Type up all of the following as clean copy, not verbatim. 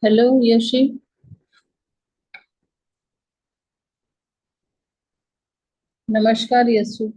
Hello Yeshi. नमस्कार Yeshu.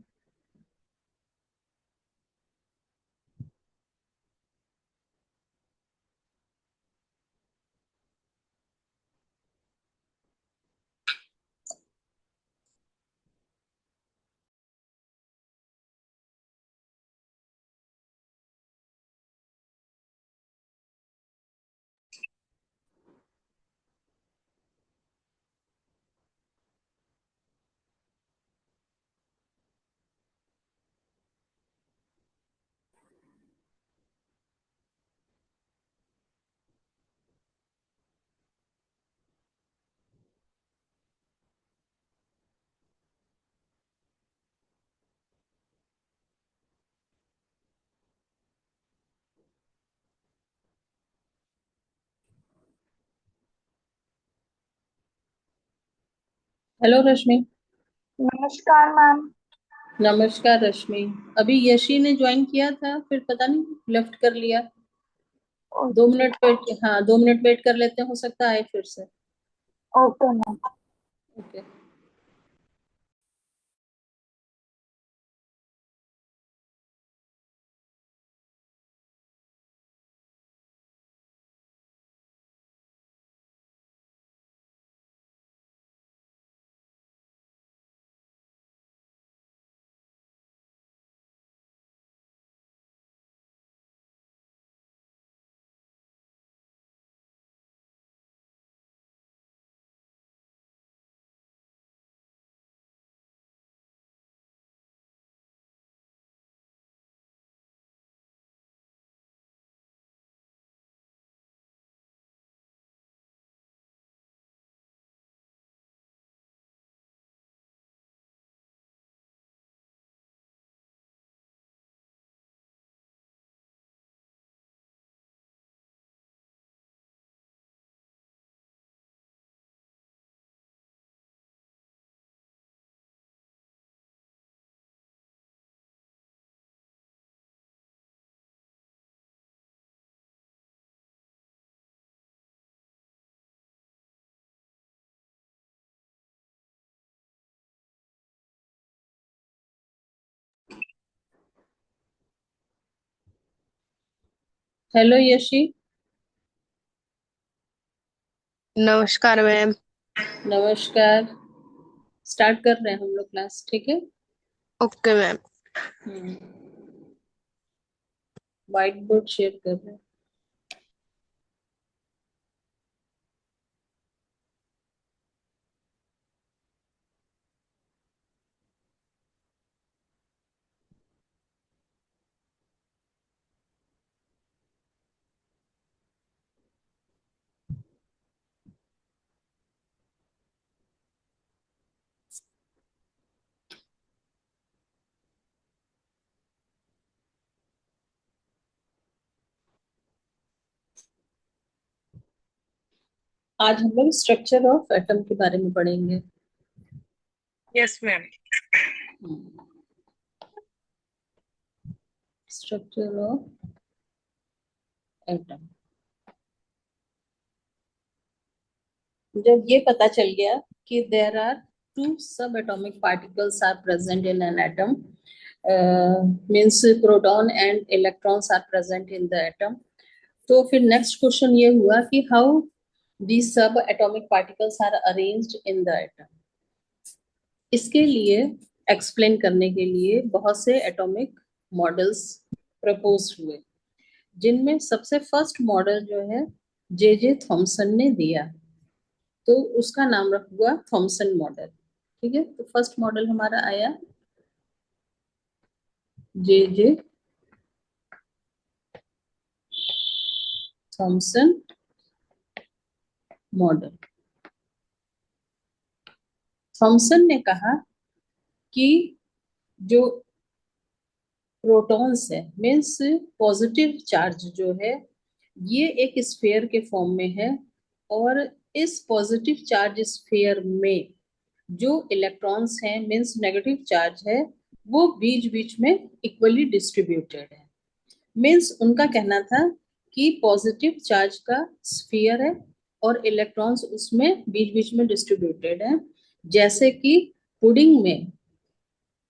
Hello रश्मि। नमस्कार ma'am. नमस्कार रश्मि। अभी यशी ने ज्वाइन किया था, फिर पता नहीं लेफ्ट कर लिया। दो ओके। मिनट वेट, हाँ 2 मिनट वेट कर लेते हैं, हो सकता है आए फिर से। Okay ma'am. Okay. Hello Yeshi. नमस्कार मैम। नमस्कार। स्टार्ट कर रहे हैं हम लोग क्लास, ठीक है। Okay ma'am. हम्म। व्हाइट बोर्ड शेयर कर रहे हैं। आज हम लोग स्ट्रक्चर ऑफ एटम के बारे में पढ़ेंगे। Yes ma'am. Structure of atom. जब ये पता चल गया कि there are two subatomic particles are present in an atom, means proton and electrons are present in the atom, तो फिर नेक्स्ट क्वेश्चन ये हुआ कि how these subatomic particles are arranged in the atom. इसके लिए explain करने के लिए बहुत से एटॉमिक मॉडल्स प्रपोज हुए, जिनमें सबसे फर्स्ट मॉडल जो है जे जे थॉमसन ने दिया, तो उसका नाम रख हुआ थॉमसन मॉडल। ठीक है, तो फर्स्ट मॉडल हमारा आया जे जे थॉमसन मॉडल। थॉमसन ने कहा कि जो प्रोटॉन्स है, मीन्स पॉजिटिव चार्ज जो है, ये एक स्फीयर के फॉर्म में है, और इस पॉजिटिव चार्ज स्फीयर में जो इलेक्ट्रॉन्स हैं, मीन्स नेगेटिव चार्ज है, वो बीच बीच में इक्वली डिस्ट्रीब्यूटेड है। मीन्स उनका कहना था कि पॉजिटिव चार्ज का स्फीयर है और इलेक्ट्रॉन्स उसमें बीच बीच में डिस्ट्रीब्यूटेड हैं। जैसे कि पुडिंग में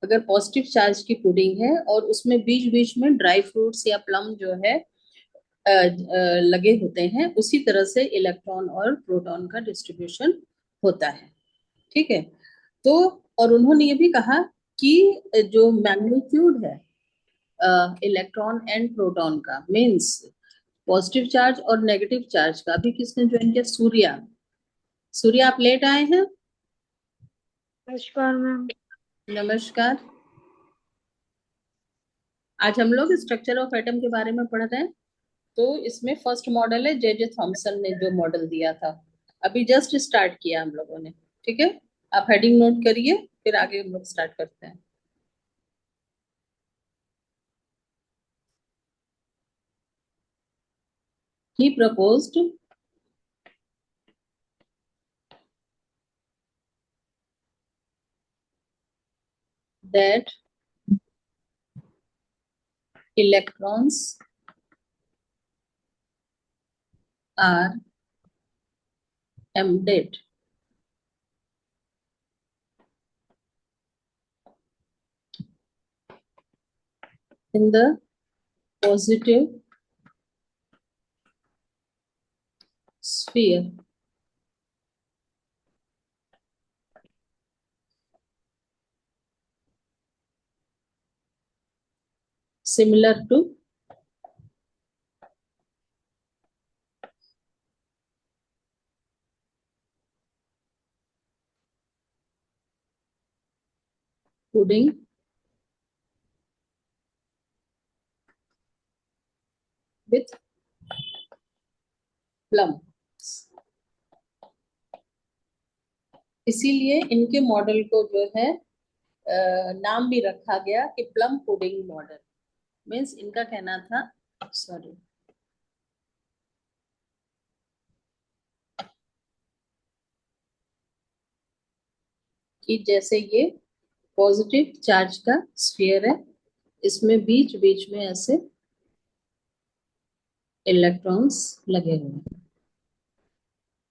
अगर पॉजिटिव चार्ज की पुडिंग है और उसमें बीच बीच में ड्राई फ्रूट्स या प्लम जो है लगे होते हैं, उसी तरह से इलेक्ट्रॉन और प्रोटॉन का डिस्ट्रीब्यूशन होता है। ठीक है। तो और उन्होंने ये भी कहा कि जो मैग्नीट्यूड है इलेक्ट्रॉन एंड प्रोटॉन का, मीन्स पॉजिटिव चार्ज और नेगेटिव चार्ज का, अभी किसने ज्वाइन किया? सूर्या। सूर्या, आप लेट आए हैं। नमस्कार मैम। नमस्कार। आज हम लोग स्ट्रक्चर ऑफ एटम के बारे में पढ़ रहे हैं। तो इसमें फर्स्ट मॉडल है जे जे थॉमसन ने जो मॉडल दिया था, अभी जस्ट स्टार्ट किया हम लोगों ने। ठीक है, आप हेडिंग नोट करिए, फिर आगे हम लोग स्टार्ट करते हैं। He proposed that electrons are embedded in the positive sphere similar to pudding with plum। इसीलिए इनके मॉडल को जो है नाम भी रखा गया कि प्लम पुडिंग मॉडल। मीन्स इनका कहना था, सॉरी, कि जैसे ये पॉजिटिव चार्ज का स्फीयर है, इसमें बीच बीच में ऐसे इलेक्ट्रॉन्स लगे हुए हैं।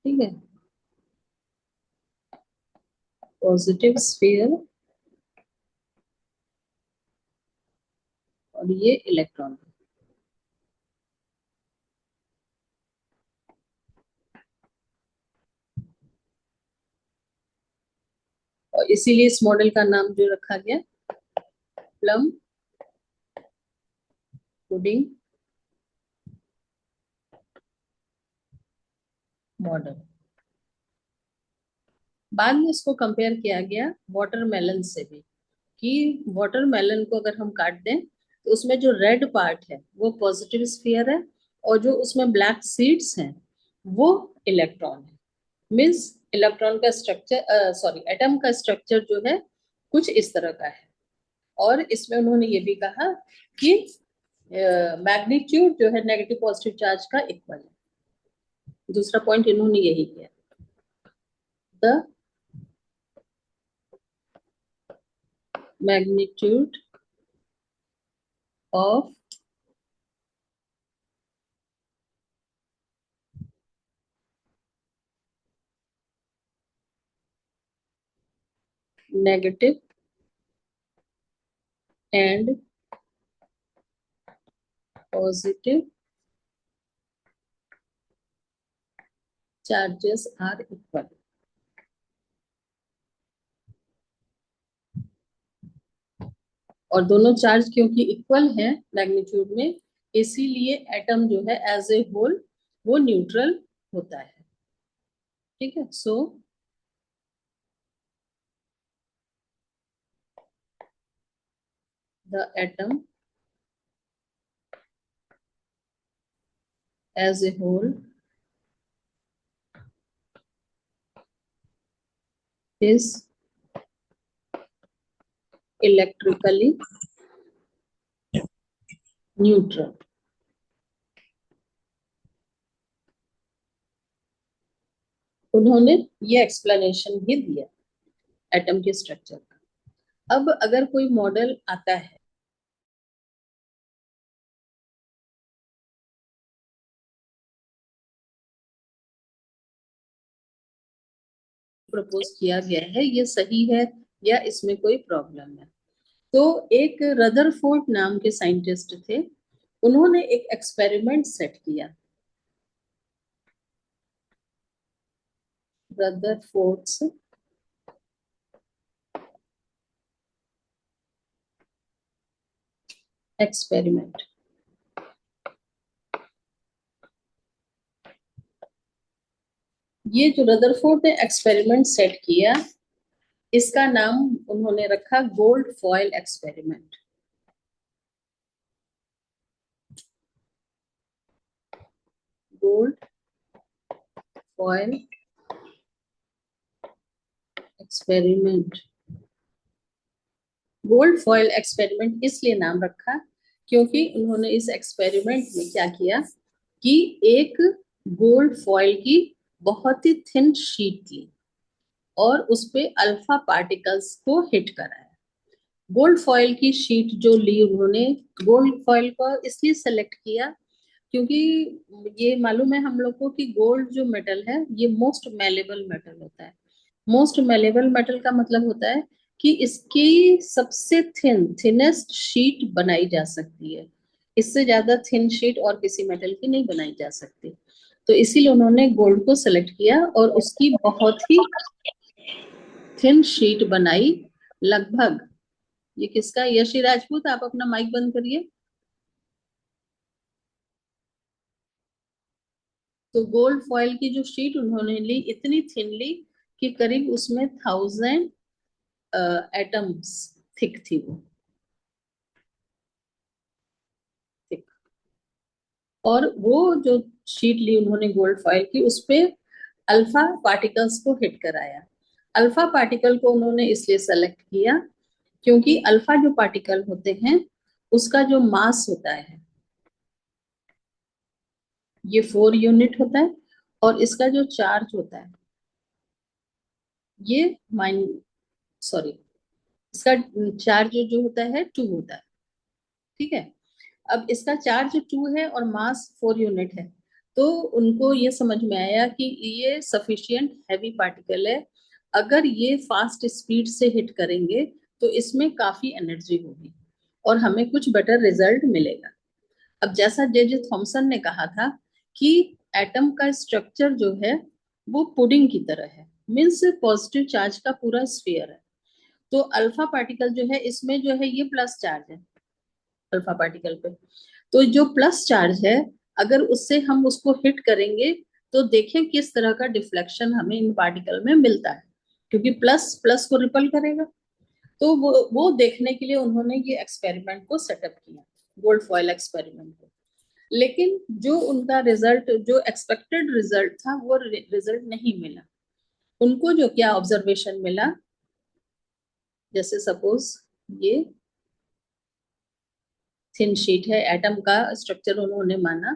ठीक है, पॉजिटिव स्फीयर और ये इलेक्ट्रॉन। और इसीलिए इस मॉडल का नाम जो रखा गया, प्लम पुडिंग मॉडल। बाद में इसको कंपेयर किया गया वाटरमेलन से भी, कि वाटरमेलन को अगर हम काट दें तो उसमें जो रेड पार्ट है वो पॉजिटिव स्फीयर है, और जो उसमें ब्लैक सीड्स हैं वो इलेक्ट्रॉन है। मीन्स इलेक्ट्रॉन का स्ट्रक्चर, सॉरी, एटम का स्ट्रक्चर जो है कुछ इस तरह का है। और इसमें उन्होंने ये भी कहा कि मैग्नीट्यूड जो है नेगेटिव पॉजिटिव चार्ज का इक्वल है। दूसरा पॉइंट इन्होंने यही किया, the magnitude of negative and positive charges are equal. और दोनों चार्ज क्योंकि इक्वल है मैग्नीट्यूड में, इसीलिए एटम जो है एज ए होल वो न्यूट्रल होता है। ठीक है, so the atom as a whole is electrically neutral। उन्होंने ये एक्सप्लेनेशन भी दिया एटम के स्ट्रक्चर का। अब अगर कोई मॉडल आता है प्रपोज किया गया है ये सही है या इसमें कोई प्रॉब्लम है। तो एक रदरफोर्ड नाम के साइंटिस्ट थे, उन्होंने एक एक्सपेरिमेंट सेट किया। Rutherford's experiment. ये जो रदरफोर्ड ने एक्सपेरिमेंट सेट किया, इसका नाम उन्होंने रखा gold foil experiment. Gold foil experiment. Gold foil experiment इसलिए नाम रखा क्योंकि उन्होंने इस एक्सपेरिमेंट में क्या किया कि एक गोल्ड फॉयल की बहुत ही थिन शीट ली और उस पे अल्फा पार्टिकल्स को हिट कराया। गोल्ड फॉयल की शीट जो ली उन्होंने, गोल्ड फॉयल को इसलिए सेलेक्ट किया क्योंकि ये मालूम है हम लोग को कि गोल्ड जो मेटल है ये मोस्ट मेलेबल मेटल होता है। मोस्ट मेलेबल मेटल का मतलब होता है कि इसकी सबसे थिनेस्ट शीट बनाई जा सकती है। इससे ज्यादा थिन शीट और किसी मेटल की नहीं बनाई जा सकती। तो इसीलिए उन्होंने गोल्ड को सेलेक्ट किया और उसकी बहुत ही थिन शीट बनाई। लगभग, ये किसका, यशी राजपूत आप अपना माइक बंद करिए। तो गोल्ड फॉयल की जो शीट उन्होंने ली इतनी थिन ली कि करीब उसमें 1000 एटम्स थिक थी वो, थिक। और वो जो शीट ली उन्होंने गोल्ड फॉयल की, उसपे अल्फा पार्टिकल्स को हिट कराया। अल्फा पार्टिकल को उन्होंने इसलिए सेलेक्ट किया क्योंकि अल्फा जो पार्टिकल होते हैं उसका जो मास होता है ये 4 यूनिट होता है और इसका जो चार्ज होता है ये माइन सॉरी इसका चार्ज जो होता है 2 होता है। ठीक है। अब इसका चार्ज 2 है और मास 4 यूनिट है, तो उनको ये समझ में आया कि ये सफिशिएंट हैवी पार्टिकल है। अगर ये फास्ट स्पीड से हिट करेंगे तो इसमें काफी एनर्जी होगी और हमें कुछ बेटर रिजल्ट मिलेगा। अब जैसा जे जे थॉमसन ने कहा था कि एटम का स्ट्रक्चर जो है वो पुडिंग की तरह है, मीन्स पॉजिटिव चार्ज का पूरा स्फीयर है। तो अल्फा पार्टिकल जो है इसमें जो है ये प्लस चार्ज है अल्फा पार्टिकल पे। तो जो प्लस चार्ज है अगर उससे हम उसको हिट करेंगे तो देखें किस तरह का डिफ्लेक्शन हमें इन पार्टिकल में मिलता है, क्योंकि प्लस प्लस को रिपल करेगा। तो वो देखने के लिए उन्होंने ये एक्सपेरिमेंट को सेटअप किया, गोल्ड फॉयल एक्सपेरिमेंट को। लेकिन जो उनका रिजल्ट, जो एक्सपेक्टेड रिजल्ट था वो रिजल्ट नहीं मिला। उनको जो क्या ऑब्जर्वेशन मिला, जैसे सपोज ये थिन शीट है, एटम का स्ट्रक्चर उन्होंने माना,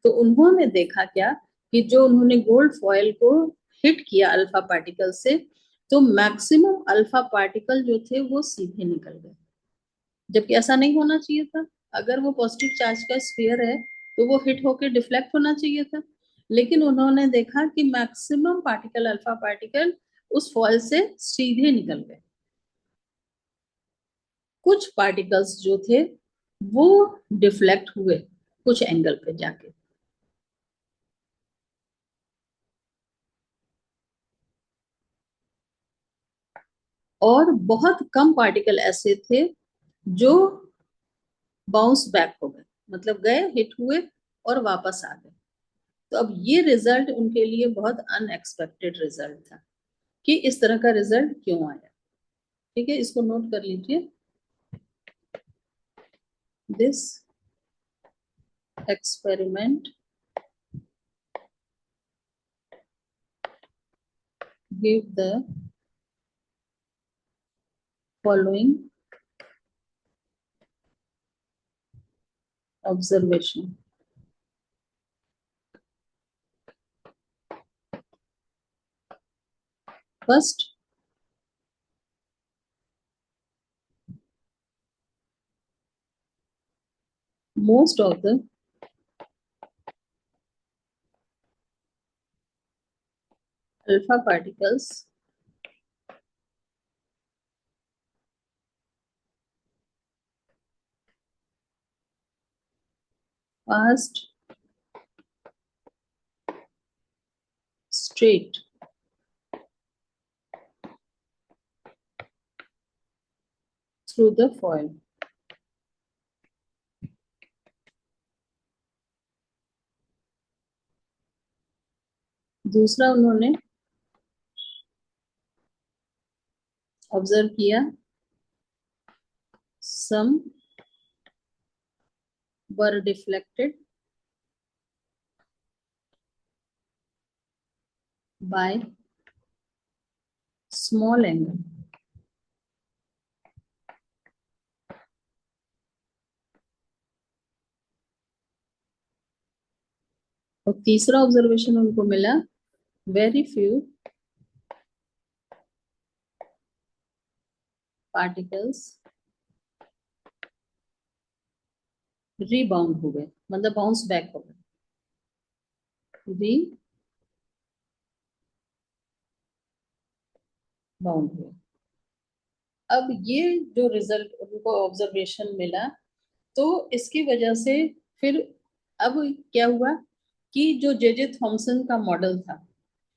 तो उन्होंने देखा क्या कि जो उन्होंने गोल्ड फॉयल को हिट किया अल्फा पार्टिकल से, तो मैक्सिमम अल्फा पार्टिकल जो थे वो सीधे निकल गए, जबकि ऐसा नहीं होना चाहिए था। अगर वो पॉजिटिव चार्ज का स्फीयर है तो वो हिट होकर डिफ्लेक्ट होना चाहिए था। लेकिन उन्होंने देखा कि मैक्सिमम पार्टिकल, अल्फा पार्टिकल उस फॉयल से सीधे निकल गए। कुछ पार्टिकल्स जो थे वो डिफ्लेक्ट हुए कुछ एंगल पे जाके। और बहुत कम पार्टिकल ऐसे थे जो बाउंस बैक हो गए, मतलब गए, हिट हुए और वापस आ गए। तो अब ये रिजल्ट उनके लिए बहुत अनएक्सपेक्टेड रिजल्ट था कि इस तरह का रिजल्ट क्यों आया। ठीक है, इसको नोट कर लीजिए। This experiment give the following observation. First, most of the alpha particles passed straight through the foil. दूसरा उन्होंने ऑब्जर्व किया, some were deflected by small angle. और तीसरा ऑब्जर्वेशन उनको मिला, वेरी फ्यू पार्टिकल्स रीबाउंड हो गए, मतलब बाउंस बैक हो गए, रीबाउंड हुए। अब ये जो रिजल्ट उनको ऑब्जर्वेशन मिला, तो इसकी वजह से फिर अब क्या हुआ कि जो जे थॉमसन का मॉडल था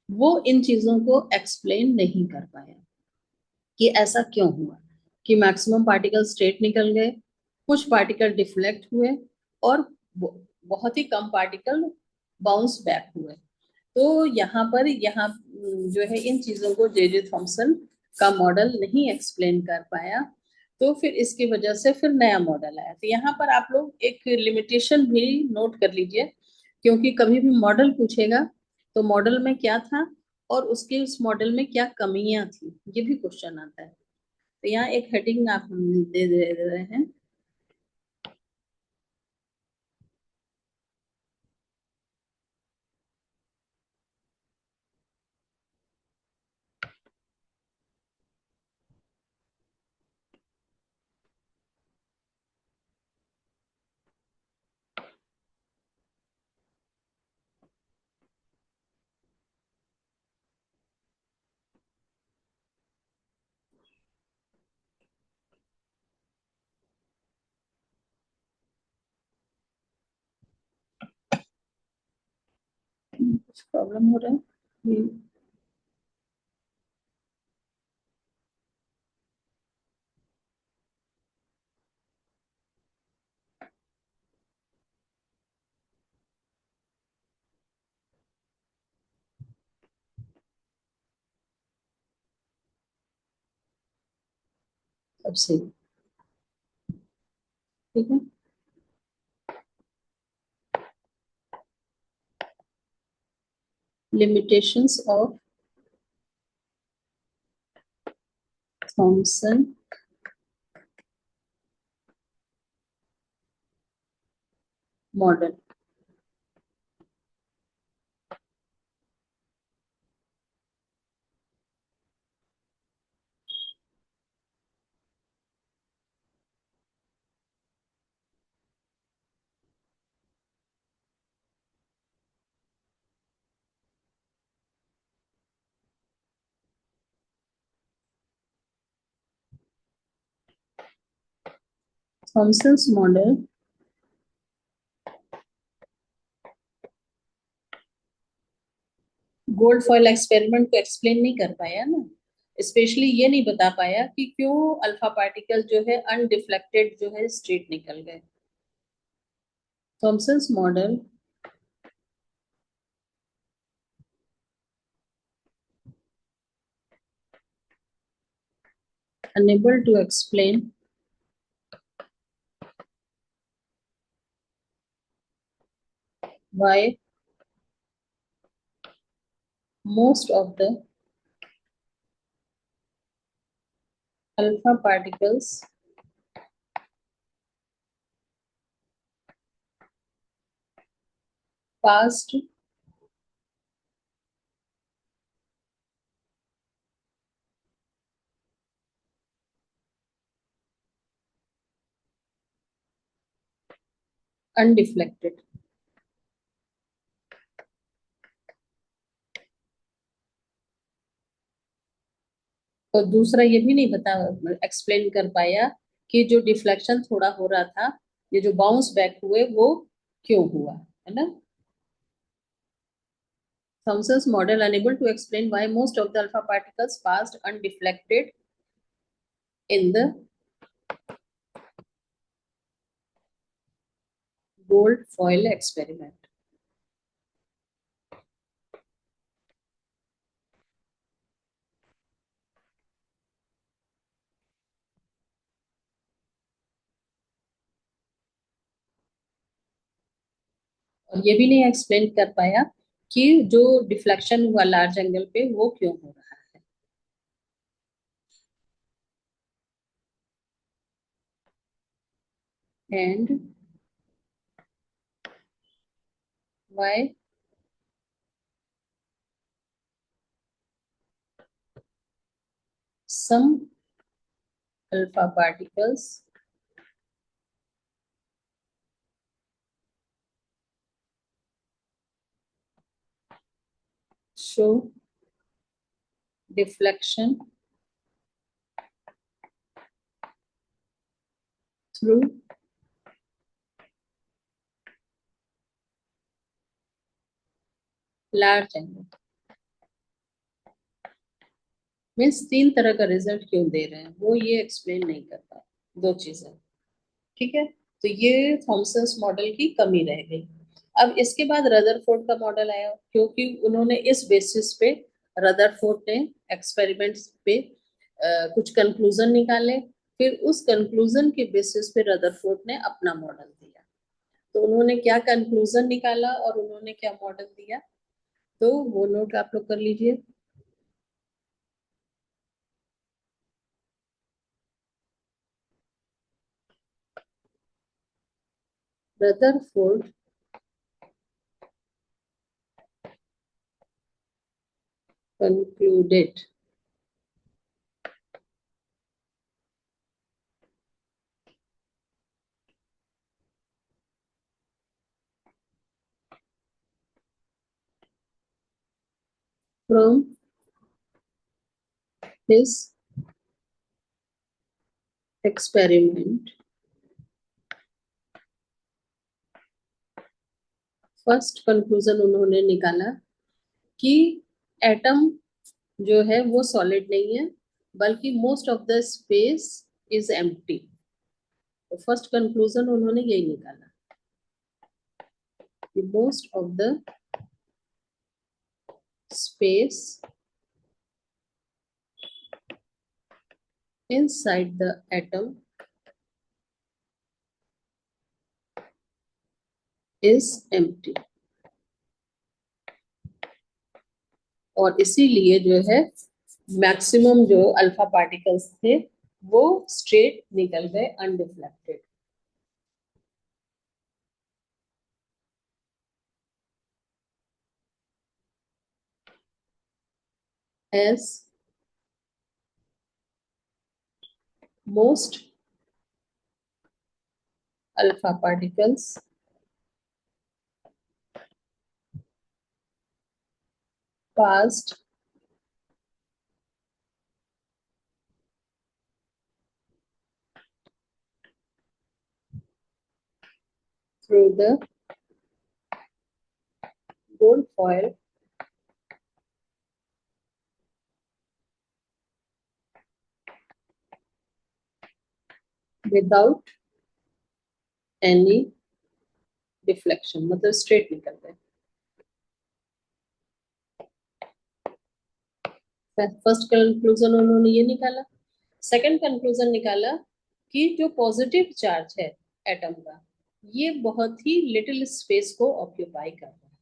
वो इन चीजों को एक्सप्लेन नहीं कर पाया कि ऐसा क्यों हुआ कि मैक्सिमम पार्टिकल स्ट्रेट निकल गए, कुछ पार्टिकल डिफ्लेक्ट हुए और बहुत ही कम पार्टिकल बाउंस बैक हुए। तो यहाँ जो है इन चीजों को जे थॉमसन का मॉडल नहीं एक्सप्लेन कर पाया, तो फिर इसकी वजह से फिर नया मॉडल आया। तो यहाँ पर आप लोग एक लिमिटेशन भी नोट कर लीजिए, क्योंकि कभी भी मॉडल पूछेगा तो मॉडल में क्या था और उसके उस मॉडल में क्या कमियां थी, ये भी क्वेश्चन आता है। तो यहाँ एक हेडिंग आप दे रहे हैं, कुछ प्रॉब्लम हो रहा है। अब सही, ठीक है। limitations of Thomson model. Thomson's model gold foil experiment को एक्सप्लेन नहीं कर पाया ना, स्पेशली ये नहीं बता पाया कि क्यों अल्फा पार्टिकल जो है अनडिफ्लेक्टेड जो है स्ट्रेट निकल गए। Thomson's model unable to explain why most of the alpha particles passed undeflected। और दूसरा ये भी नहीं बता एक्सप्लेन कर पाया कि जो डिफ्लेक्शन थोड़ा हो रहा था, ये जो बाउंस बैक हुए वो क्यों हुआ, है ना। Thomson's model unable to explain why most of the alpha particles passed undeflected in the gold foil experiment. और ये भी नहीं एक्सप्लेन कर पाया कि जो डिफ्लेक्शन हुआ लार्ज एंगल पे वो क्यों हो रहा है, and why some alpha particles show deflection through large angle. Means तीन तरह का रिजल्ट क्यों दे रहे हैं वो ये एक्सप्लेन नहीं कर पाए, दो चीजें। ठीक है, तो ये थॉमसन्स मॉडल की कमी रह गई। अब इसके बाद रदरफोर्ड का मॉडल आया, क्योंकि उन्होंने इस बेसिस पे रदरफोर्ड ने एक्सपेरिमेंट्स पे कुछ कंक्लूजन निकाले, फिर उस कंक्लूजन के बेसिस पे रदरफोर्ड ने अपना मॉडल दिया। तो उन्होंने क्या कंक्लूजन निकाला और उन्होंने क्या मॉडल दिया, तो वो नोट आप लोग कर लीजिए। Rutherford concluded from his experiment, first conclusion उन्होंने निकाला कि एटम जो है वो सॉलिड नहीं है, बल्कि most of the space is empty. तो फर्स्ट कंक्लूजन उन्होंने यही निकाला कि most of the space inside the atom is empty, और इसीलिए जो है मैक्सिमम जो अल्फा पार्टिकल्स थे वो स्ट्रेट निकल गए undeflected. as most alpha particles passed through the gold foil without any deflection, मतलब स्ट्रेट निकल गए। फर्स्ट कंक्लूजन उन्होंने ये निकाला। सेकंड कंक्लूजन निकाला कि जो पॉजिटिव चार्ज है एटम का ये बहुत ही लिटिल स्पेस को ऑक्यूपाई कर रहा है।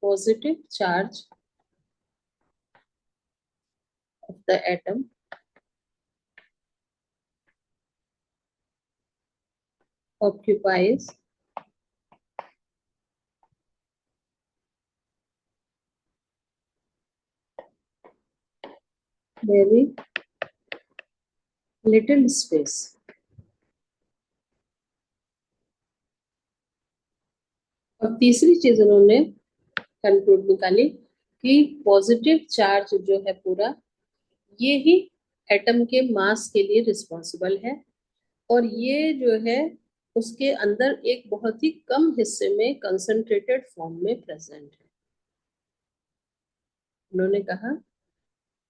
Positive charge of the atom occupies very little space। और तीसरी चीज उन्होंने कंक्लूड निकाली कि पॉजिटिव चार्ज जो है पूरा ये ही एटम के मास के लिए रिस्पॉन्सिबल है, और ये जो है उसके अंदर एक बहुत ही कम हिस्से में कंसंट्रेटेड फॉर्म में प्रेजेंट है। उन्होंने कहा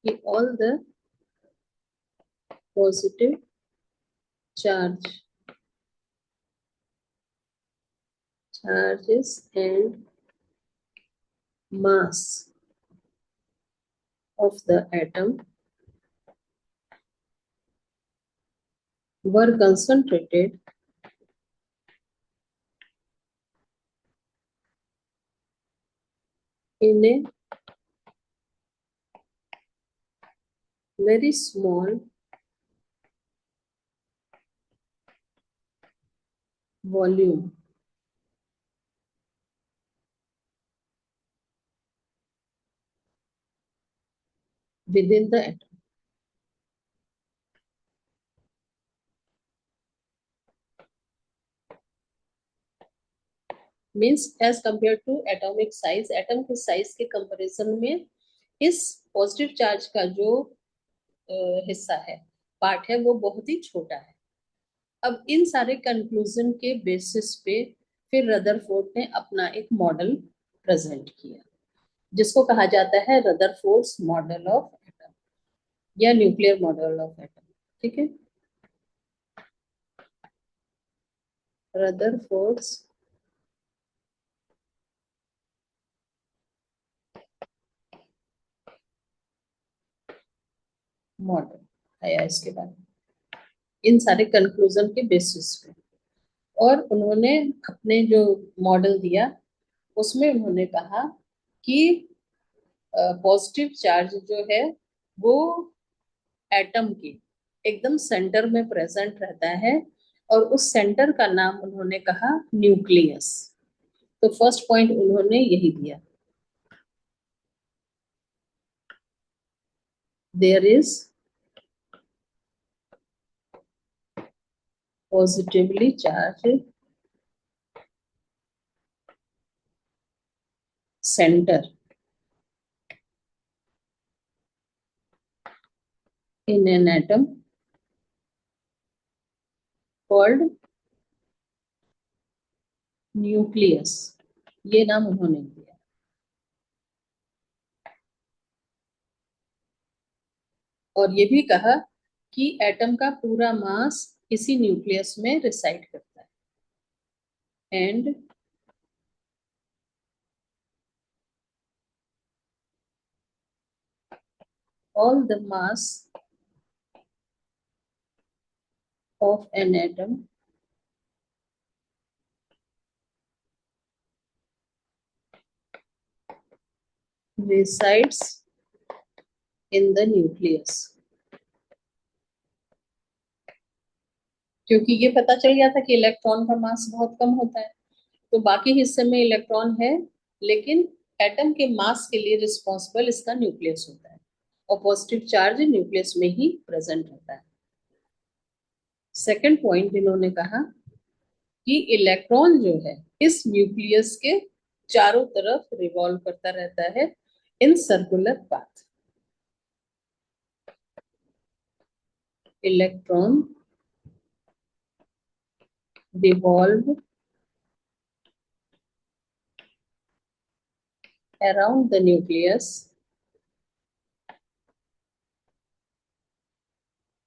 कि all the positive charges and mass of the atom were concentrated in a very small volume within the atom. Means as compared to atomic size, atom के साइज के कंपैरिजन में इस positive charge का जो हिस्सा है, पार्ट है, वो बहुत ही छोटा है। अब इन सारे कंक्लूजन के बेसिस पे फिर रदरफोर्ड ने अपना एक मॉडल प्रेजेंट किया, जिसको कहा जाता है रदरफोर्ड्स मॉडल ऑफ एटम या न्यूक्लियर मॉडल ऑफ एटम। ठीक है, रदरफोर्ड्स मॉडल आया इसके बाद इन सारे कंक्लूजन के बेसिस पे। और उन्होंने अपने जो मॉडल दिया उसमें उन्होंने कहा कि पॉजिटिव चार्ज जो है वो एटम के एकदम सेंटर में प्रेजेंट रहता है, और उस सेंटर का नाम उन्होंने कहा न्यूक्लियस। तो फर्स्ट पॉइंट उन्होंने यही दिया, there is positively charge center in an atom called nucleus। ये नाम उन्होंने दिया। और ये भी कहा कि एटम का पूरा मास इसी न्यूक्लियस में रिसाइड करता है, and all the mass of an atom resides in the nucleus। क्योंकि ये पता चल गया था कि इलेक्ट्रॉन का मास बहुत कम होता है, तो बाकी हिस्से में इलेक्ट्रॉन है, लेकिन एटम के मास के लिए रिस्पॉन्सिबल इसका न्यूक्लियस होता है, और पॉजिटिव चार्ज न्यूक्लियस में ही प्रेजेंट रहता है। सेकंड पॉइंट इन्होंने कहा कि इलेक्ट्रॉन जो है इस न्यूक्लियस के चारों तरफ रिवॉल्व करता रहता है in circular path. Electron revolve around the nucleus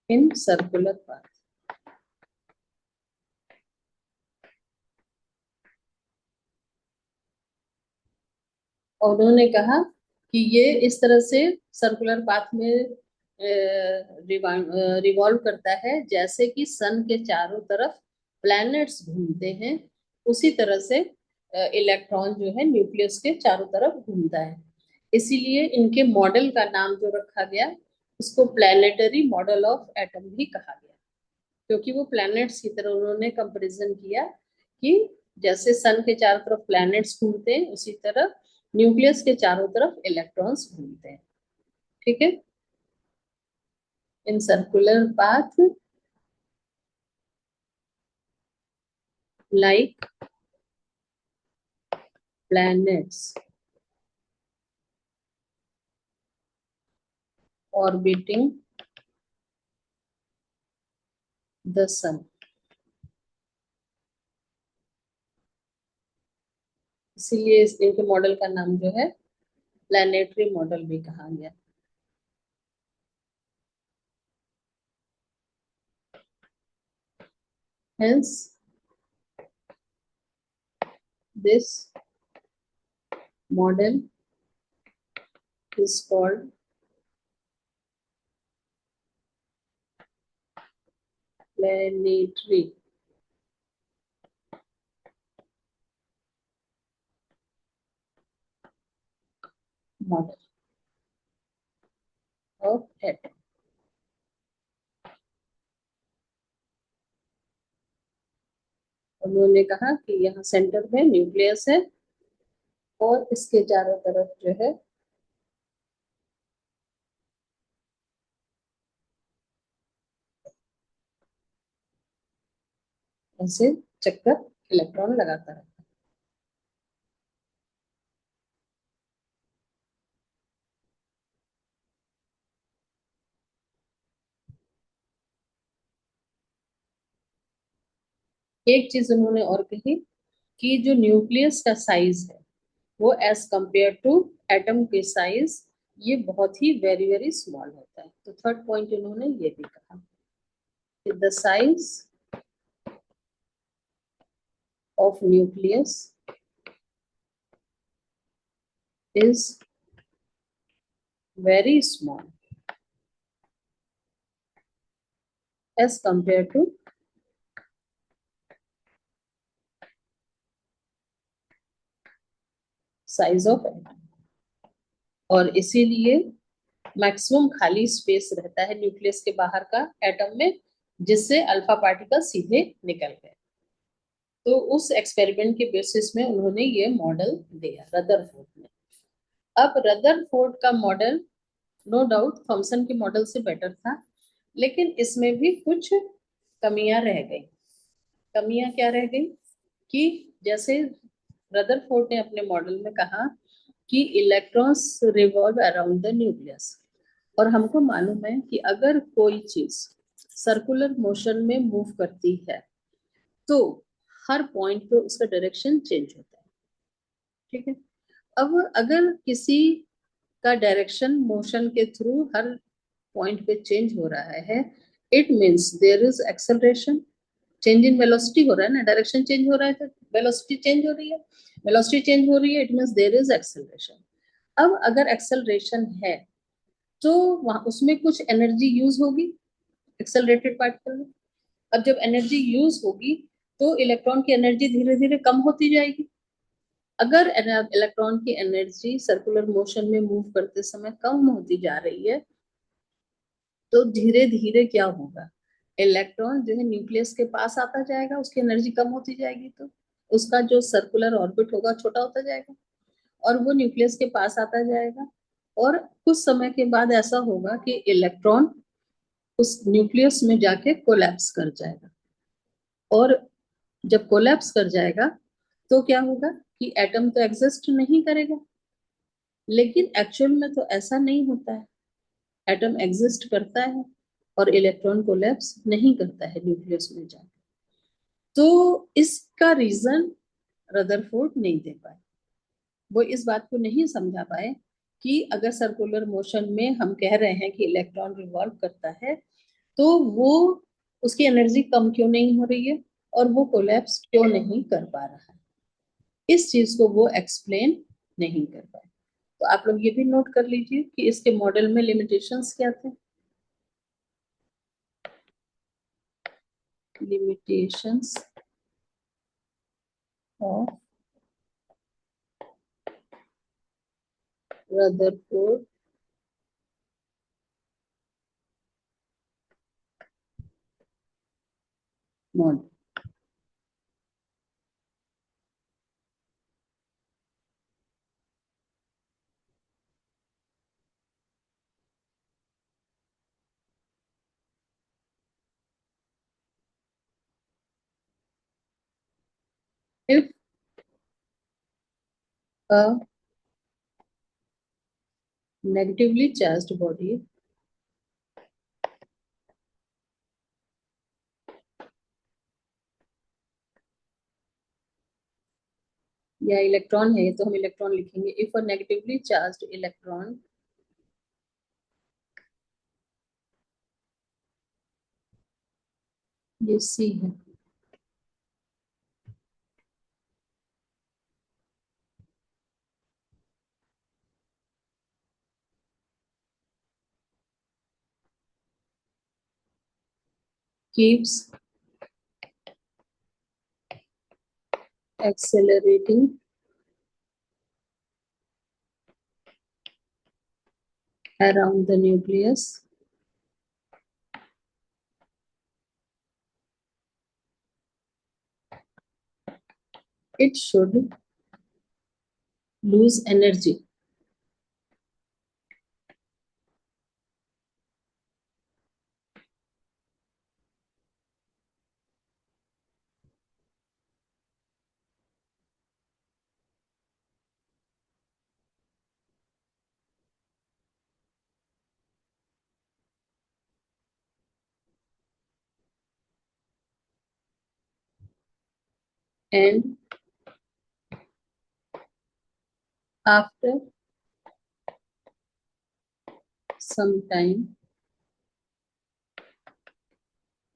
in circular path। और उन्होंने कहा कि ये इस तरह से सर्कुलर पाथ में रिवॉल्व करता है जैसे कि सन के चारों तरफ प्लैनेट्स घूमते हैं, उसी तरह से इलेक्ट्रॉन जो है न्यूक्लियस के चारों तरफ घूमता है। इसीलिए इनके मॉडल का नाम जो रखा गया उसको प्लैनेटरी मॉडल ऑफ एटम भी कहा गया, क्योंकि वो प्लैनेट्स की तरह उन्होंने कंपैरिजन किया कि जैसे सन के चारों तरफ प्लैनेट्स घूमते हैं उसी तरह न्यूक्लियस के चारों तरफ इलेक्ट्रॉन्स घूमते हैं। ठीक है, in circular path like planets orbiting the sun। इसीलिए इनके मॉडल का नाम जो है प्लैनेटरी मॉडल भी कहा गया। Hence, this model is called planetary model of atom. उन्होंने कहा कि यहाँ सेंटर में न्यूक्लियस है और इसके चारों तरफ जो है ऐसे चक्कर इलेक्ट्रॉन लगाता है। एक चीज उन्होंने और कही कि जो न्यूक्लियस का साइज है वो एज कंपेयर टू एटम के साइज ये बहुत ही वेरी वेरी स्मॉल होता है। तो थर्ड पॉइंट इन्होंने ये भी कहा कि the size of nucleus is very small as compared to size of atom। और इसीलिए मैक्सिमम खाली स्पेस रहता है न्यूक्लियस के बाहर का एटम में, जिससे अल्फा पार्टिकल सीधे निकल गए। तो उस एक्सपेरिमेंट के बेसिस में उन्होंने ये मॉडल दिया रदरफोर्ड ने। अब रदरफोर्ड का मॉडल नो डाउट थॉमसन के मॉडल से बेटर था, लेकिन इसमें भी कुछ कमियां रह गई। कमियां क्या रह गई कि जैसे रदरफोर्ड ने अपने मॉडल में कहा कि electrons revolve around the nucleus, और हमको मालूम है कि अगर कोई चीज सर्कुलर मोशन में मूव करती है तो हर पॉइंट पे उसका डायरेक्शन चेंज होता है। ठीक है, अब अगर किसी का डायरेक्शन मोशन के थ्रू हर पॉइंट पे चेंज हो रहा है, it means there is acceleration, change in velocity हो रहा है ना, डायरेक्शन चेंज हो रहा है तो वेलोसिटी चेंज हो रही है, वेलोसिटी चेंज हो रही है, it means there is acceleration. अब अगर एक्सेलरेशन है तो वहां उसमें कुछ एनर्जी यूज होगी एक्सेलरेटेड पार्टिकल में। अब जब एनर्जी यूज होगी तो इलेक्ट्रॉन की एनर्जी धीरे धीरे कम होती जाएगी। अगर इलेक्ट्रॉन की एनर्जी सर्कुलर मोशन में मूव करते समय कम होती जा रही है तो धीरे धीरे क्या होगा, इलेक्ट्रॉन जो है न्यूक्लियस के पास आता जाएगा, उसकी एनर्जी कम होती जाएगी तो उसका जो सर्कुलर ऑर्बिट होगा छोटा होता जाएगा और वो न्यूक्लियस के पास आता जाएगा। और कुछ समय के बाद ऐसा होगा कि इलेक्ट्रॉन उस न्यूक्लियस में जाके कोलैप्स कर जाएगा, और जब कोलैप्स कर जाएगा तो क्या होगा कि एटम तो एग्जिस्ट नहीं करेगा। लेकिन एक्चुअल में तो ऐसा नहीं होता है, एटम एग्जिस्ट करता है और इलेक्ट्रॉन कोलैप्स नहीं करता है न्यूक्लियस में जाके। तो इसका रीजन रदरफोर्ड नहीं दे पाए। वो इस बात को नहीं समझा पाए कि अगर सर्कुलर मोशन में हम कह रहे हैं कि इलेक्ट्रॉन रिवॉल्व करता है तो वो उसकी एनर्जी कम क्यों नहीं हो रही है और वो कोलैप्स क्यों नहीं कर पा रहा है। इस चीज को वो एक्सप्लेन नहीं कर पाए। तो आप लोग ये भी नोट कर लीजिए कि इसके मॉडल में लिमिटेशंस क्या थे। Limitations of Rutherford model. If a negatively charged body या इलेक्ट्रॉन है तो हम इलेक्ट्रॉन लिखेंगे। If a negatively charged electron ये सी है, keeps accelerating around the nucleus it should lose energy and after some time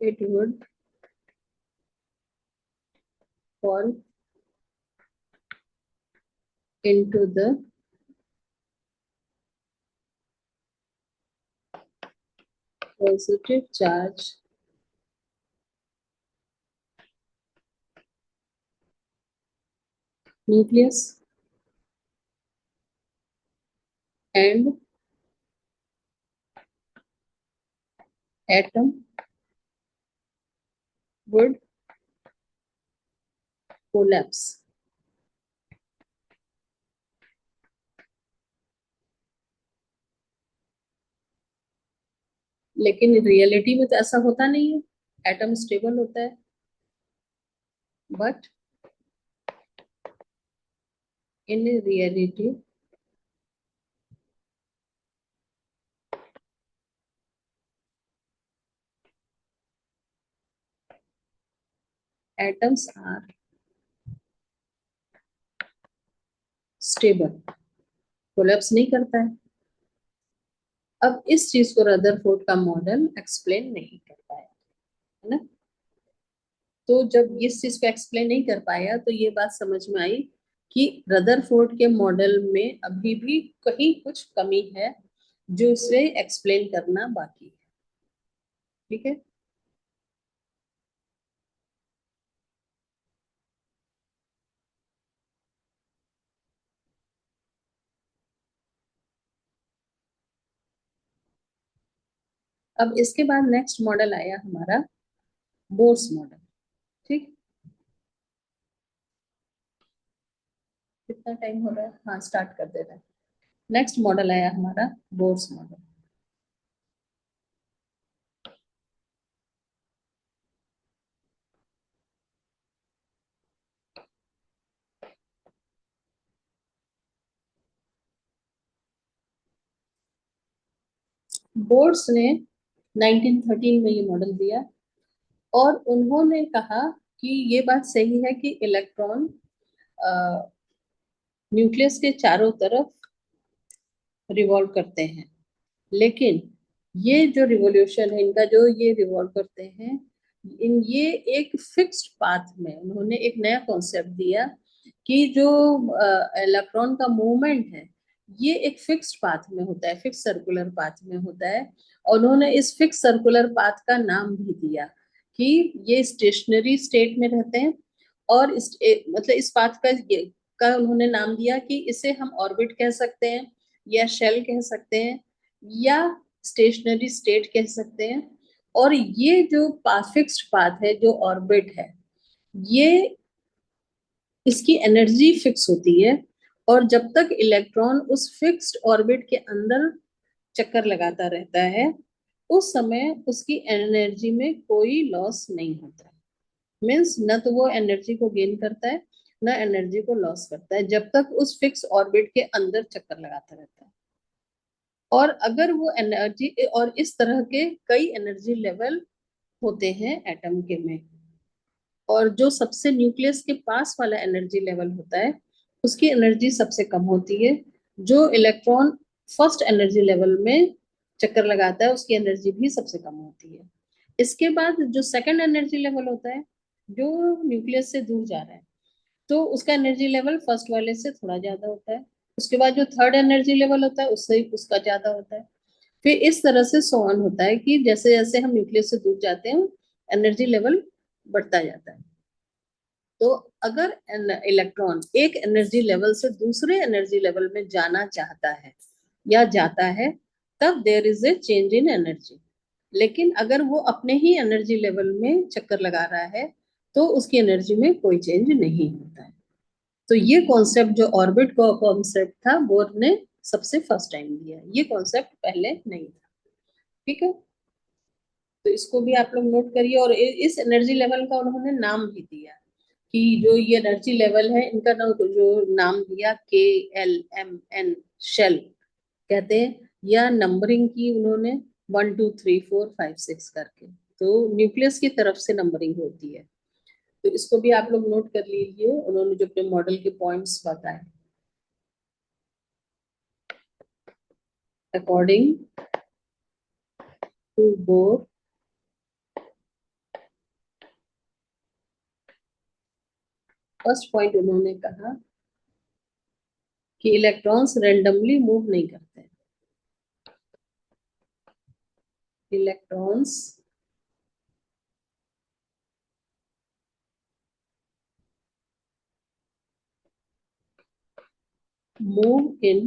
it would fall into the positive charge nucleus and atom would collapse. लेकिन reality में तो ऐसा होता नहीं है, atom stable होता है, but in reality atoms are stable, collapse नहीं करता है। अब इस चीज को रदरफोर्ड का मॉडल एक्सप्लेन नहीं कर पाया, है ना। तो जब इस चीज को एक्सप्लेन नहीं कर पाया तो ये बात समझ में आई कि रदरफोर्ड के मॉडल में अभी भी कहीं कुछ कमी है जो इसे एक्सप्लेन करना बाकी है। ठीक है, अब इसके बाद नेक्स्ट मॉडल आया हमारा बोर्स मॉडल। ठीक, कितना टाइम हो रहा है, हाँ स्टार्ट कर दे रहा है। नेक्स्ट मॉडल आया हमारा बोर्स मॉडल। बोर्स ने 1913 में ये मॉडल दिया और उन्होंने कहा कि ये बात सही है कि इलेक्ट्रॉन न्यूक्लियस के चारों तरफ रिवॉल्व करते हैं, लेकिन ये जो रिवॉल्यूशन है इनका, जो ये रिवॉल्व करते हैं इन ये एक फिक्स्ड पाथ में, उन्होंने एक नया कॉन्सेप्ट दिया कि जो इलेक्ट्रॉन का मूवमेंट है ये एक फिक्स्ड पाथ में होता है, फिक्स सर्कुलर पाथ में होता है। और उन्होंने इस फिक्स सर्कुलर पाथ का नाम भी दिया कि ये स्टेशनरी स्टेट में रहते हैं। और मतलब इस पाथ का उन्होंने नाम दिया कि इसे हम ऑर्बिट कह सकते हैं या शेल कह सकते हैं या स्टेशनरी स्टेट कह सकते हैं। और ये जो फिक्स्ड पाथ है, जो ऑर्बिट है, ये इसकी एनर्जी फिक्स होती है और जब तक इलेक्ट्रॉन उस फिक्स्ड ऑर्बिट के अंदर चक्कर लगाता रहता है उस समय उसकी एनर्जी में कोई लॉस नहीं होता है। मीन्स न तो वो एनर्जी को गेन करता है न एनर्जी को लॉस करता है जब तक उस फिक्स ऑर्बिट के अंदर चक्कर लगाता रहता है। और अगर वो एनर्जी, और इस तरह के कई एनर्जी लेवल होते हैं एटम के में, और जो सबसे न्यूक्लियस के पास वाला एनर्जी लेवल होता है उसकी एनर्जी सबसे कम होती है। जो इलेक्ट्रॉन फर्स्ट एनर्जी लेवल में चक्कर लगाता है उसकी एनर्जी भी सबसे कम होती है। इसके बाद जो सेकंड एनर्जी लेवल होता है, जो न्यूक्लियस से दूर जा रहा है, तो उसका एनर्जी लेवल फर्स्ट वाले से थोड़ा ज्यादा होता है। उसके बाद जो थर्ड एनर्जी लेवल होता है उससे उसका ज्यादा होता है। फिर इस तरह से सो ऑन होता है कि जैसे जैसे हम न्यूक्लियस से दूर जाते हैं एनर्जी लेवल बढ़ता जाता है। तो अगर इलेक्ट्रॉन एक एनर्जी लेवल से दूसरे एनर्जी लेवल में जाना चाहता है या जाता है, तब there is a change in energy. लेकिन अगर वो अपने ही एनर्जी लेवल में चक्कर लगा रहा है तो उसकी एनर्जी में कोई चेंज नहीं होता है। तो ये कॉन्सेप्ट जो ऑर्बिट का कॉन्सेप्ट था बोर ने सबसे फर्स्ट टाइम दिया, ये कॉन्सेप्ट पहले नहीं था। ठीक है, तो इसको भी आप लोग नोट करिए। और इस एनर्जी लेवल का उन्होंने नाम भी दिया कि जो ये एनर्जी लेवल है इनका जो नाम दिया KLMN, शेल कहते हैं, या नंबरिंग की उन्होंने 1 2 3 4 5 6 करके। तो न्यूक्लियस की तरफ से नंबरिंग होती है। तो इसको भी आप लोग नोट कर लीजिए, उन्होंने जो अपने मॉडल के पॉइंट्स बताए। According to Bohr, first point उन्होंने कहा कि इलेक्ट्रॉन्स रेंडमली मूव नहीं करते। Electrons move in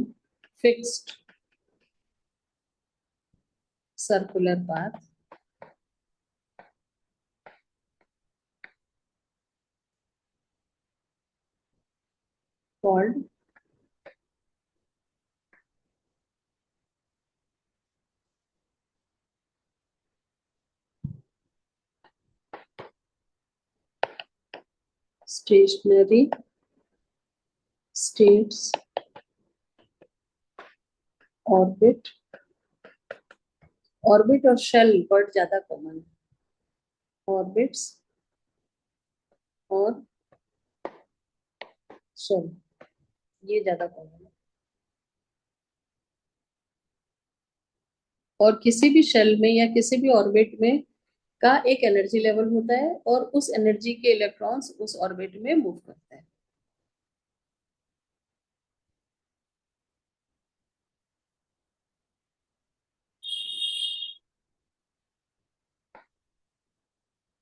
fixed circular path called stationary states orbit। Orbit और शेल वर्ड ज्यादा कॉमन है, ऑर्बिट्स और शेल ये ज्यादा कॉमन है। और किसी भी शेल में या किसी भी ऑर्बिट में का एक एनर्जी लेवल होता है और उस एनर्जी के इलेक्ट्रॉन्स उस ऑर्बिट में मूव करते हैं।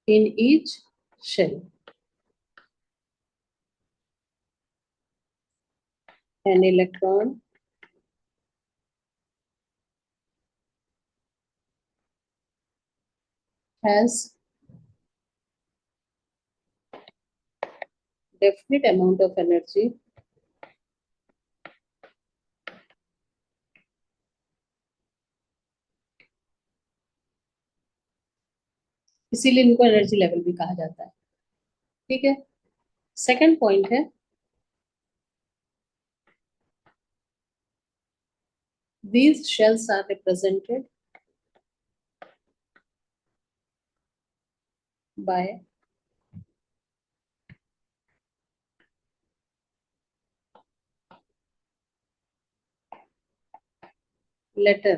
In each shell an electron has definite amount of energy इसीलिए इनको एनर्जी लेवल भी कहा जाता है। ठीक है, सेकंड पॉइंट है these shells are represented by letter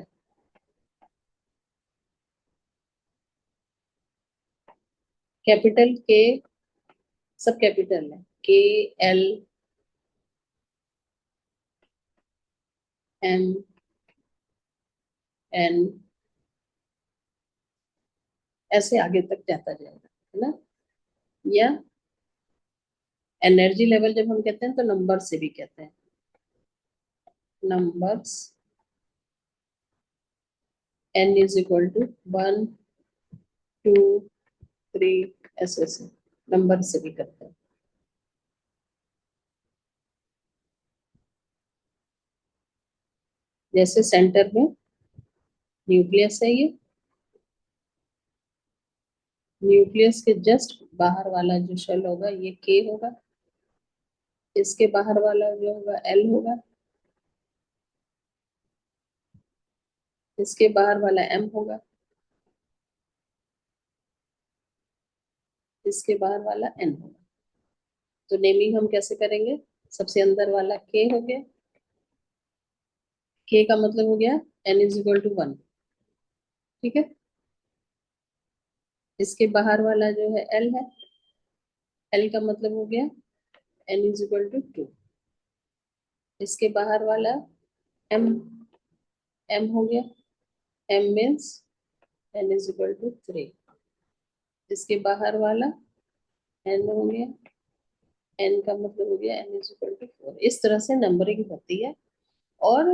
capital के, सब कैपिटल है, KLMN, ऐसे आगे तक जाता जाएगा, है ना। या एनर्जी लेवल जब हम कहते हैं तो नंबर से भी कहते हैं, numbers N is equal to 1 2 3, ऐसे ऐसे नंबर से भी करते हैं। जैसे सेंटर में न्यूक्लियस है, ये न्यूक्लियस के जस्ट बाहर वाला जो शेल होगा ये K होगा, इसके बाहर वाला जो होगा L होगा, इसके बाहर वाला M होगा, इसके बाहर वाला N होगा। तो नेमिंग हम कैसे करेंगे, सबसे अंदर वाला के हो गया, के का मतलब हो गया n इज इक्वल टू 1। ठीक है, इसके बाहर वाला जो है l है, l का मतलब हो गया n इज इक्वल टू 2। इसके बाहर वाला m, m हो गया, m means n is equal to 3। इसके बाहर वाला n हो गया, n का मतलब हो गया n इज इक्वल टू 4। इस तरह से नंबरिंग होती है और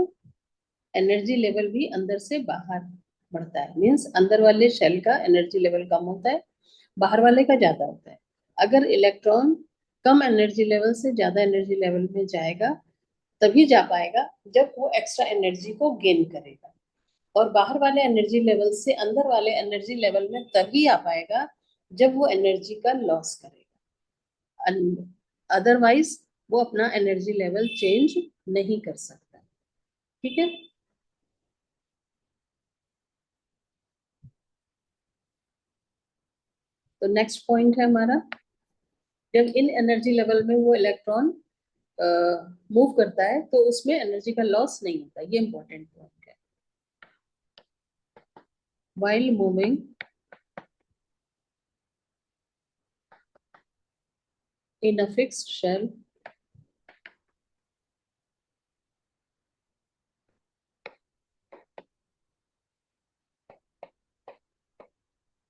एनर्जी लेवल भी अंदर से बाहर बढ़ता है। मीन्स अंदर वाले शेल का एनर्जी लेवल कम होता है, बाहर वाले का ज्यादा होता है। अगर इलेक्ट्रॉन कम एनर्जी लेवल से ज्यादा एनर्जी लेवल में जाएगा तभी जा पाएगा जब वो एक्स्ट्रा एनर्जी को गेन करेगा, और बाहर वाले एनर्जी लेवल से अंदर वाले एनर्जी लेवल में तभी आ पाएगा जब वो एनर्जी का लॉस करेगा। अदरवाइज वो अपना एनर्जी लेवल चेंज नहीं कर सकता। ठीक है, तो नेक्स्ट पॉइंट है हमारा, जब इन एनर्जी लेवल में वो इलेक्ट्रॉन मूव करता है तो उसमें एनर्जी का लॉस नहीं होता। ये इंपॉर्टेंट पॉइंट है। while moving in a fixed shell,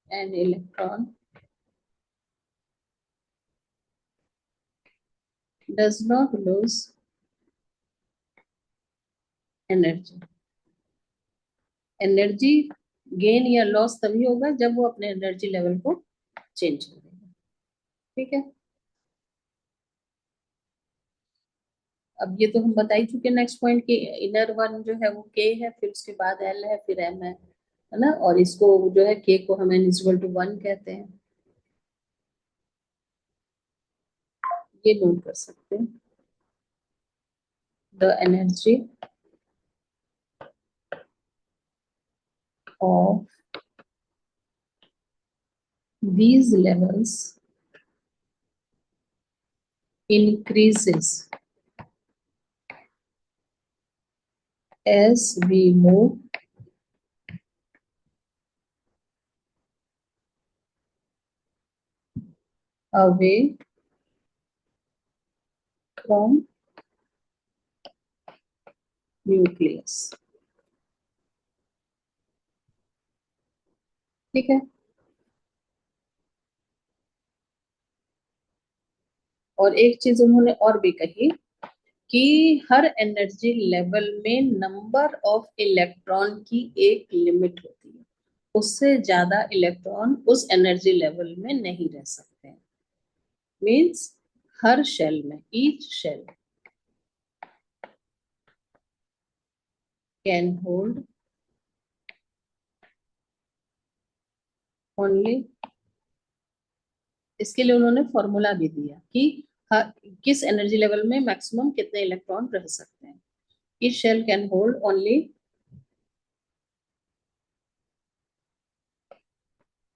an electron does not lose energy। Energy gain या लॉस तभी होगा जब वो अपने एनर्जी लेवल को चेंज करेगा। ठीक है, अब ये तो हम बता ही चुके नेक्स्ट पॉइंट की, इनर वन जो है वो के है, फिर उसके बाद एल है, फिर एम है ना, और इसको जो है के को हम एन इक्वल टू 1 कहते हैं। ये नोट कर सकते हैं, the energy of these levels increases as we move away from nucleus। ठीक है, और एक चीज उन्होंने और भी कही कि हर एनर्जी लेवल में नंबर ऑफ इलेक्ट्रॉन की एक लिमिट होती है, उससे ज्यादा इलेक्ट्रॉन उस एनर्जी लेवल में नहीं रह सकते। मीन्स हर शेल में, each shell can hold only, इसके लिए उन्होंने फॉर्मूला भी दिया कि किस एनर्जी लेवल में मैक्सिमम कितने इलेक्ट्रॉन रह सकते हैं। Each shell can hold only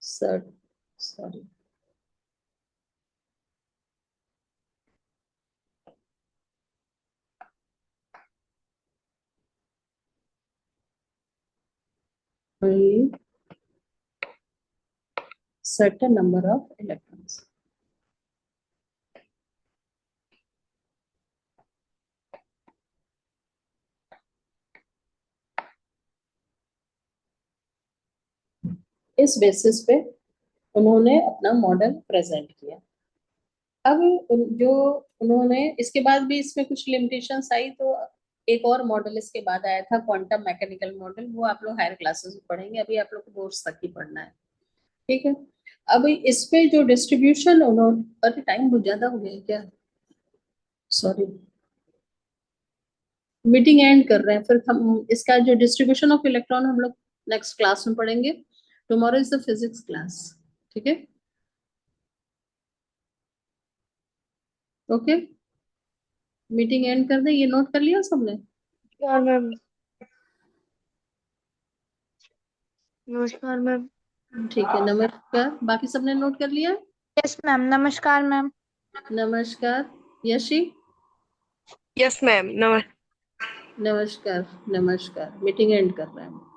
sorry only certain number of electrons। इस बेसिस पे उन्होंने अपना मॉडल प्रेजेंट किया। अब जो उन्होंने इसके बाद भी इसमें कुछ लिमिटेशंस आई, तो एक और मॉडल इसके बाद आया था क्वांटम मैकेनिकल मॉडल, वो आप लोग हायर क्लासेस में पढ़ेंगे, अभी आप लोग को कोर्स तक ही पढ़ना है। ठीक है, अब इस पे जो डिस्ट्रीब्यूशन उन्होंने, अरे टाइम बहुत ज्यादा हो गया क्या, सॉरी, मीटिंग एंड कर रहे हैं, फिर हम इसका जो डिस्ट्रीब्यूशन ऑफ इलेक्ट्रॉन हम लोग नेक्स्ट क्लास में पढ़ेंगे। Tomorrow is the physics class. ठीक है, ओके, मीटिंग एंड कर दे, ये नोट कर लिया सबने? नमस्कार मैम। नमस्कार मैम। ठीक है, नमस्कार, बाकी सबने नोट कर लिया? Yes ma'am. नमस्कार मैम। नमस्कार यशी, यस मैम। नमस्कार, नमस्कार, मीटिंग एंड कर रहे हैं।